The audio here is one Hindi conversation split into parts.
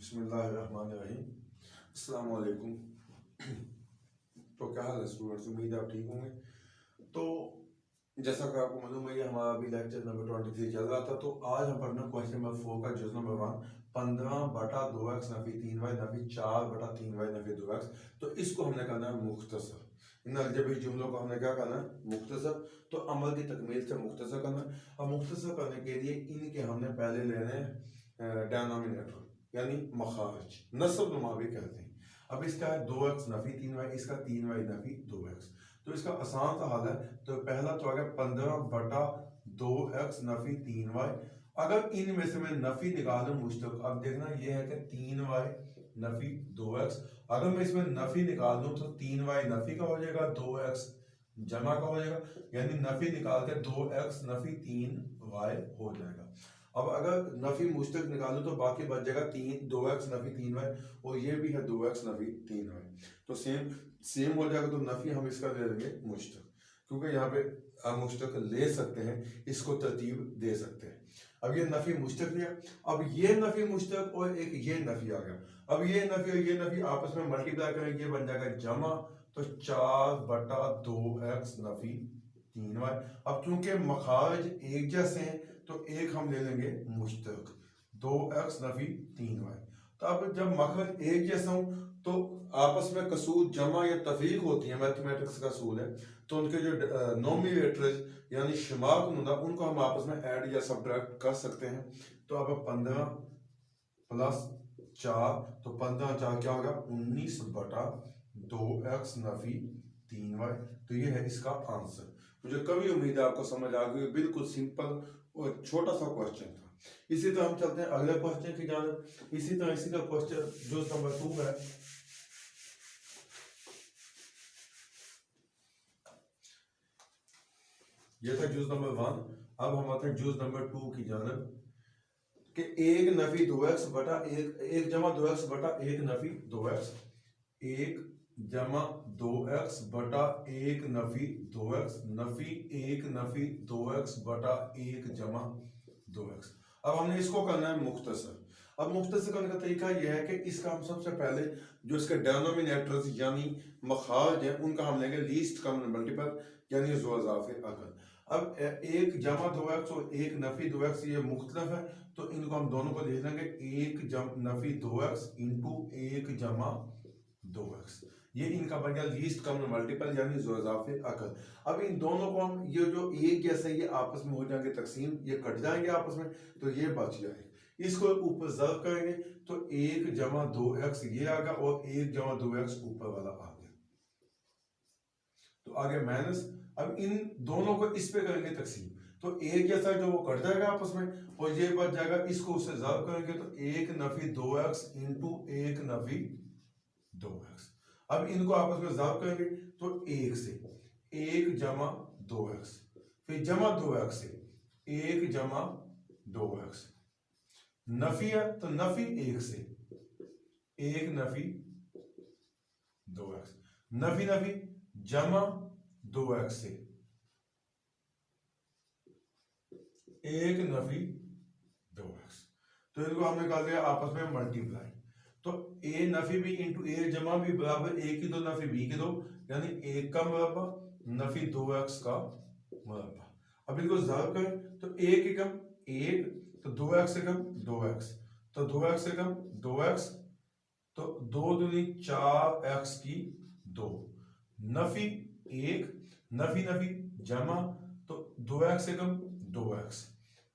बिस्मिल्लाहिर्रहमानिर्रहीम। अस्सलाम वालेकुम। तो क्या हाल है स्टूडेंट्स, उम्मीद है आप ठीक होंगे। तो जैसा कि आपको मालूम है, ये हमारा अभी लेक्चर नंबर 23 चल रहा था। तो आज हम पढ़ना क्वेश्चन नंबर 4 का जुज़ नंबर 1, 15/2x नफी 3y नफी 4/3y नफी 2x। तो इसको हमने करना है मुख्तसर। इन अलजेब्रिक जुमलों को हमने क्या करना है, मुख्तसर। तो अमल की तकमील से मुख्तसर करना है। और मुख्तसर करने के लिए इनके हमने पहले लेने हैं डिनोमिनेटर यानी मखारज, नस्ब नुमा भी कहते हैं। अब इसका है 2x नफी 3y, इसका 3y नफी 2x। तो इसका आसान सा हल है। तो पहला तो आ गया 15/2x नफी 3y। अगर इनमें से मैं नफी निकालूं मुश्तक, अब देखना ये है कि 3y नफी 2x। अगर मैं इसमें नफी निकाल दूं तो 3y नफी का हो जाएगा, 2x जमा का हो जाएगा, यानी नफी निकाल के 2x नफी 3y हो जाएगा। अब अगर नफी मुश्तक निकालो तो बाकी बच जाएगा 2x नफी 3y, और ये भी है 2x नफी 3y। तो सेम हो जाएगा। तो नफी हम इसका ले लेंगे मुश्तक, क्योंकि यहाँ पे हम मुश्तक ले सकते हैं, इसको तरतीब दे सकते हैं। अब ये नफी मुश्तक लिया, अब ये नफी मुश्तक और एक ये नफी आ गया। अब ये नफी और ये नफी आपस में मल्टीप्लाई करेंगे, ये बन जाएगा जमा। तो 4/2x नफी 3y। अब चूंकि मखारज एक जैसे हैं तो एक हम ले लेंगे मुश्तक, 2x नफी 3y। तो अब जब मखरज एक जैसा हो तो आपस में कसूर जमा या तफरीक होती है, मैथमेटिक्स का असूल है। तो उनके जो नोमिनेटर्स यानी शुमार कुनदा, उनको हम आपस में ऐड या सब्ट्रैक्ट कर सकते हैं। तो अब 15 प्लस 4, तो 15×4 क्या होगा, 19/2x नफी 3y। तो ये है इसका आंसर। मुझे कभी उम्मीद है आपको समझ आ गई। बिल्कुल सिंपल और छोटा सा क्वेश्चन था। इसी तरह हम चलते हैं अगले क्वेश्चन की जानिब। इसी का क्वेश्चन जो नंबर 2 है, ये था जुज नंबर 1। अब हम आते हैं जुज नंबर 2 की जानिब कि 1 नफी 2x बटा 1 जमा 2x बटा 1 नफी 2x, 1 जमा 2x बटा 1 नफी 2x नफी 1 नफी 2x बटा 1 जमा 2x। अब हमने इसको करना है मुख्तसर। अब मुख्तसर करने का तरीका यह है कि इसका हम सबसे पहले जो इसके डिनोमिनेटर्स यानी मखारज हैं उनका हम लेंगे लीस्ट कॉमन मल्टीपल यानी ज़ुअज़ाफ़े अकल। अब 1 जमा 2x और 1 नफी 2x ये मुख्तलिफ है, तो इनको हम दोनों को लिख लेंगे 1 नफी 2x इंटू 1 जमा 2x। ये इनका बन गया लीस्ट कॉमन मल्टीपल यानी ज़ुअज़ाफ़े अकल। अब इन दोनों को हम ये जो एक जैसे ये आपस में हो जाएंगे तकसीम, ये कट जाएंगे आपस में, तो ये बच जाएंगे। इसको ऊपर ज़र्ब करेंगे तो 1 जमा 2x ये आ गया और 1 जमा 2x ऊपर वाला आ गया, तो आगे माइनस। अब इन दोनों को इस पे करेंगे तकसीम, तो एक जैसा जो वो कट जाएगा आपस में और ये बच जाएगा। इसको उससे ज़र्ब करेंगे तो 1 Nafi 2x into 1 Nafi 2x। अब इनको आपस में ज़र्ब करेंगे तो 1 से 1 जमा 2x, फिर जमा 2x से 1 जमा 2x, नफी है तो नफी 1 से 1 नफी 2x, नफी नफी जमा 2x से 1 नफी 2x। तो इनको हमने कर लिया आपस में मल्टीप्लाई। तो a नफी भी इंटू a जमा भी बराबर a की 2 नफी b की 2, यानी 1 का मुरब्बा नफी 2x का मुरब्बा। अब इनको ज़र्ब करें तो 1 एकम 1, तो 2x एकम 2x, तो 2x एकम 2x, तो 2 दूनी 4x की 2, नफी 1 नफी नफी जमा, तो 2x एकम 2x,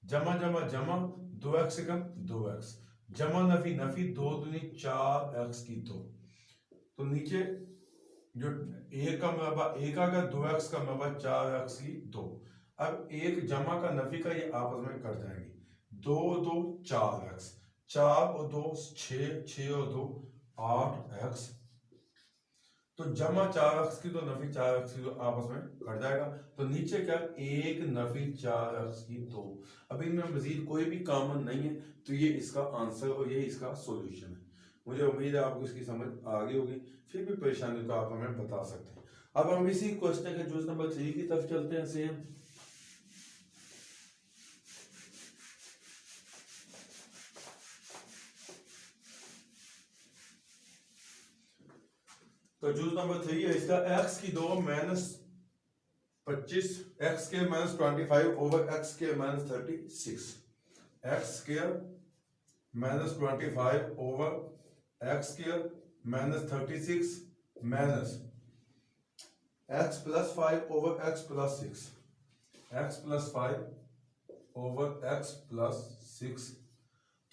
जमा जमा जमा 2x एकम 2x, जमा नफी नफी 2 दूनी 4x की 2। तो नीचे जो 1 का मुरब्बा 1 आ गया, 2x का मुरब्बा 4x की 2। अब 1 जमा का नफी का ये आपस में कट जाएंगे, 2 2 4x, 4 और 2 6, 6 और 2 8x। तो जमा 4x की 2 नफी 4x की 2 आपस में कट जाएगा। तो नीचे क्या, 1 नफी 4x की 2। अब इनमें मजीद कोई भी कॉमन नहीं है, तो ये इसका आंसर और ये इसका सॉल्यूशन है। मुझे उम्मीद है आपको इसकी समझ आ गई होगी। फिर भी परेशानी तो आप हमें बता सकते हैं। अब हम इसी क्वेश्चन के जुज नंबर 3 की तरफ चलते हैं। सेम तो जूस नंबर 3 है इसका एक्स की 2 minus 25 x square minus 25 over x square minus 36 x square minus 25 over x square minus 36 minus x plus 5 over x plus 6 x plus 5 over x plus 6।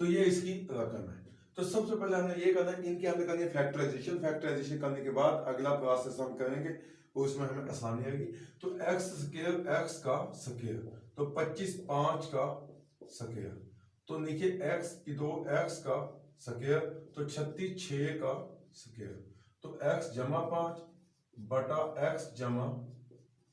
तो ये इसकी रकम है। तो सबसे पहले हमने ये करना है, इनके हमने करनी है फैक्टराइजेशन। फैक्टराइजेशन करने के बाद अगला प्रोसेस हम करेंगे, उसमें हमें आसानी आएगी। तो एक्स स्क्वायर एक्स का स्क्वायर, तो 25 5 का स्क्वायर, तो नीचे एक्स की 2 एक्स का स्क्वायर, तो 36 6 का स्क्वायर, तो एक्स जमा 5 बटा एक्स जमा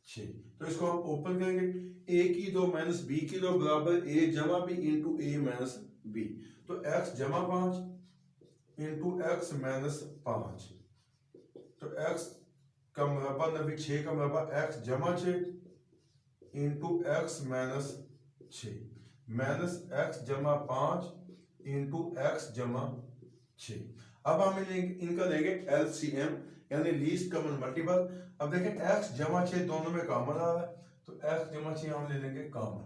6। तो इसको हम ओपन करेंगे, ए की 2 माइनस बी की 2 बराबर ए जमा बी इंटू ए माइनस बी। तो एक्स जमा 5 इंटू एक्स माइनस 5, तो एक्स का मुरब्बा नबी 6 का मुरब्बा एक्स जमा 6 into x minus 6 minus x जमा 5 इंटू एक्स जमा 6। अब हम इनका लेंगे एलसीएम यानी लीस्ट कॉमन मल्टीपल। अब देखें एक्स जमा 6 दोनों में कॉमन आ रहा है, तो एक्स जमा 6 हम ले लेंगे कॉमन,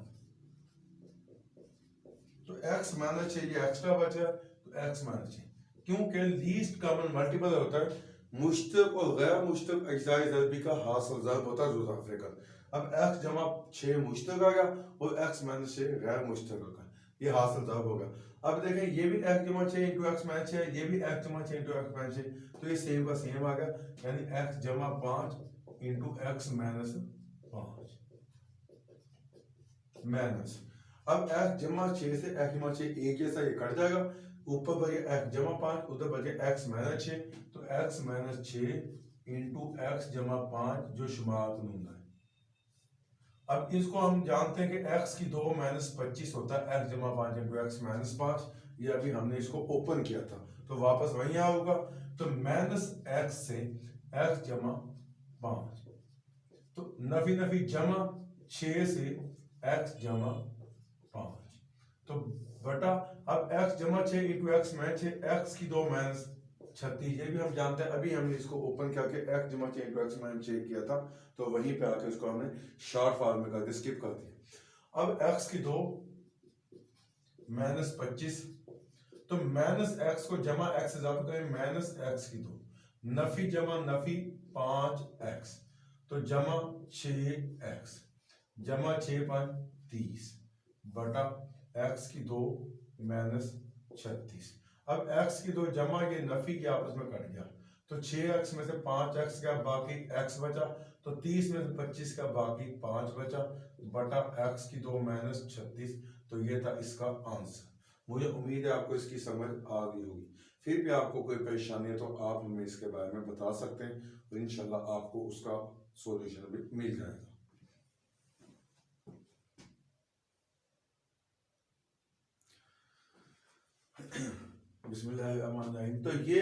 तो एक्स माइनस 6 ये एक्स्ट्रा बचा, तो एक्स माइनस 6, क्योंकि लीस्ट कॉमन मल्टीपल होता है मुश्तरक और गैर मुश्तरक अज्जाए ज़रबी का हासिल ज़रब होता है जुज़ अफ्रीकन। अब एक्स जमा 6 मुश्तरक आ गया और एक्स माइनस 6 गैर मुश्तरक का, ये हासिल ज़रब होगा। अब देखें ये भी एक्स जमा 6 इंटू एक्स माइनस 6, ये भी एक्स जमा 6 इंटू एक्स माइनस 6, तो ये सेम का सेम आ गया, यानी एक्स जमा 5 इंटू एक्स माइनस 5 माइनस। अब एक्स जमा 6 से एक्स जमा 6 एक जैसा ये कट जाएगा, ऊपर बचे एक्स जमा 5, उधर बचे एक्स माइनस 6, तो एक्स माइनस 6 इंटू एक्स जमा 5 जो शुमार कानून है। अब इसको हम जानते हैं कि x की 2 माइनस 25 होता है एक्स जमा 5 इंटू एक्स माइनस 5। ये अभी हमने इसको ओपन किया था, तो वापस वहीं होगा, तो माइनस एक्स से एक्स जमा 5, तो नफी नफी जमा 6 से एक्स जमा 5, तो बटा अब एक्स जमा 6 इंटू एक्स माइनस 6, एक्स की 2 माइनस 36, ये भी हम जानते हैं, अभी हमने इसको ओपन करके एक्स जमा 6 इंटू एक्स माइनस 6 किया था, तो वहीं पे आके इसको हमने शॉर्ट फॉर्म में करके स्किप कर दिया। अब एक्स की 2 माइनस 25, तो माइनस एक्स को जमा एक्स इजाफा करें, माइनस एक्स की 2 नफी जमा नफी 5x, तो जमा 6x जमा 6 5 30 बटा एक्स की 2 माइनस 36। अब x की 2 जमा ये नफी के आपस में कट गया, तो 6x में से 5x का बाकी x बचा, तो 30 में से 25 का बाकी 5 बचा बटा x की 2 माइनस 36। तो ये था इसका आंसर। मुझे उम्मीद है आपको इसकी समझ आ गई होगी। फिर भी आपको कोई परेशानी है तो आप हमें इसके बारे में बता सकते हैं, और इंशाल्लाह आपको उसका सॉल्यूशन भी मिल जाएगा। बिस्मिल्लाहिर्रहमानिर्रहीम। तो ये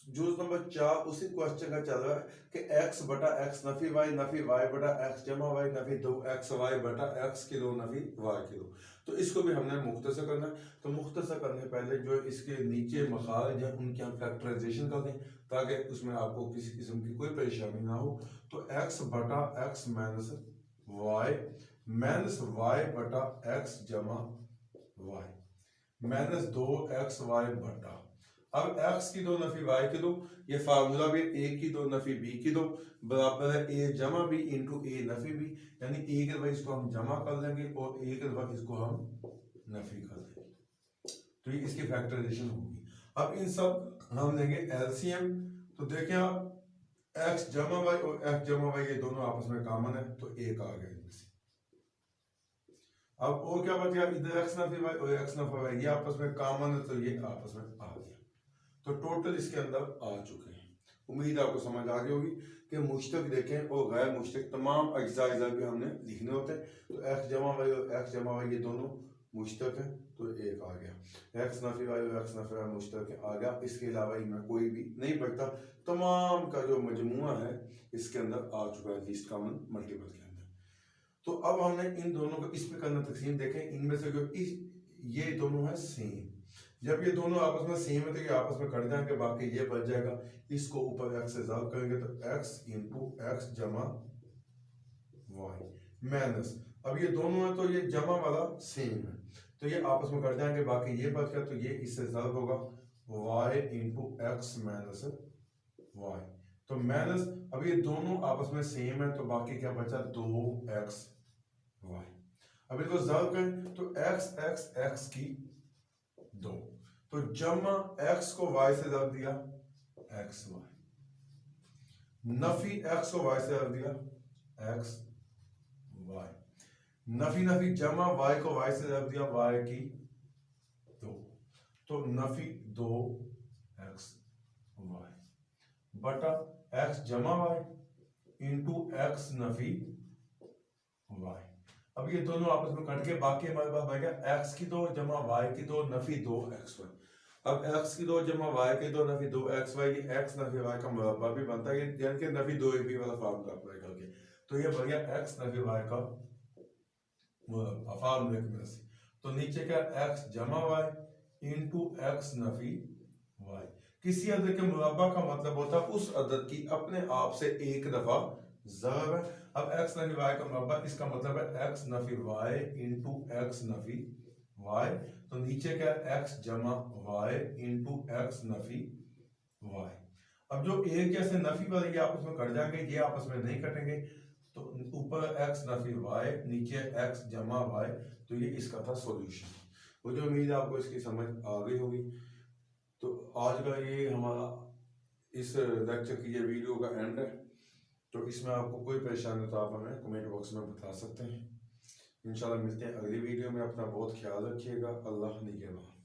जूस नंबर 4 उसी क्वेश्चन का चल रहा है कि x बटा x नफी y बटा x जमा y नफी 2xy बटा x की 2 नफी y की 2। तो इसको भी हमने मुख्तसर करना है, तो मुख्तसर करने पहले जो इसके नीचे मखारज हैं उनकी हम फैक्टराइजेशन कर दें, ताकि उसमें आपको किसी किस्म की कोई परेशानी ना हो। तो x बटा x माइनस y बटा x जमा y माइनस 2xy बटा, अब x की 2 नफी y की 2, ये फार्मूला भी a की 2 नफी b की 2 बराबर है a जमा b into a Nafi b, यानी a के दफा इसको हम जमा कर लेंगे और a के दफा इसको हम नफी कर देंगे, तो ये इसकी फैक्टराइजेशन होगी। अब इन सब हम लेंगे एलसीएम, तो देखें आप x जमा y और x जमा y ये दोनों आपस में कॉमन है, तो एक आ गया इनमें से। अब और क्या बच गया, इधर x नफी y और x नफी y ये आपस में कॉमन है, तो ये आपस में आ गया। तो टोटल इसके अंदर आ चुके हैं। उम्मीद आपको समझ आ गई होगी कि मुश्तक देखें और गैर मुश्तक तमाम अज्जा भी हमने लिखने होते हैं। तो x जमा y और x जमा y ये दोनों मुश्तक है, तो एक आ गया। x नफी y और x नफी y मुश्तक आ गया, इसके अलावा इनमें कोई भी नहीं बचता। तमाम का जो मजमुआ है इसके अंदर आ चुका है लीस्ट कॉमन मल्टीपल के अंदर। तो अब हमने इन दोनों को इस पे करना तकसीम, देखें इनमें से जो ये दोनों है सेम, जब ये दोनों आपस में सेम है तो ये आपस में कट जाएंगे, बाकी ये बच जाएगा। इसको ऊपर x से ज़ाब करेंगे तो x इंटू एक्स जमा वाई माइनस, अब ये दोनों है तो ये जमा वाला सेम है तो ये आपस में कट जाएंगे, बाकी ये बच गया तो ये इससे ज़ाब होगा y into x minus y. तो माइनस, अब ये दोनों आपस में सेम है तो बाकी क्या बचा 2x y। अब इनको ज़ाब करें तो x x x की 2, तो जमा x को y से ज़ाब दिया x y, नफी x को y से ज़ाब दिया x y, नफी नफी जमा y को y से ज़ाब दिया y की 2, तो नफी 2x y बटा x जमा y into x Nafi y। अब ये दोनों आपस में कट के बाकी हमारे पास बन गया x की 2 जमा y की 2 नफी 2xy। अब x की 2 जमा y की 2 नफी 2xy, ये x नफी y का मुरब्बा भी बनता है, यानी कि नफी 2ab वाला फार्मूला अप्लाई करके, तो ये बन गया x नफी y का मुरब्बा फार्मूले की वजह से। तो नीचे क्या x जमा y into x Nafi y। किसी अदद के मुरब्बा का मतलब होता है उस अदद की अपने आप से एक दफा ज़रब है। अब x नफी y का मुरब्बा, इसका मतलब है x Nafi y into x Nafi y, तो नीचे क्या x जमा y into x Nafi y। अब जो एक जैसे नफी वाले ये आपस में कट जाएंगे, ये आपस में नहीं कटेंगे, तो ऊपर x नफी y नीचे x जमा y, तो ये इसका था सॉल्यूशन। मुझे उम्मीद है आपको इसकी समझ आ गई होगी। तो आज का ये हमारा इस लेक्चर की ये वीडियो का एंड है। तो इसमें आपको कोई परेशानी हो तो आप हमें कमेंट बॉक्स में बता सकते हैं। इंशाल्लाह मिलते हैं अगली वीडियो में। अपना बहुत ख्याल रखिएगा। अल्लाह निगहबान।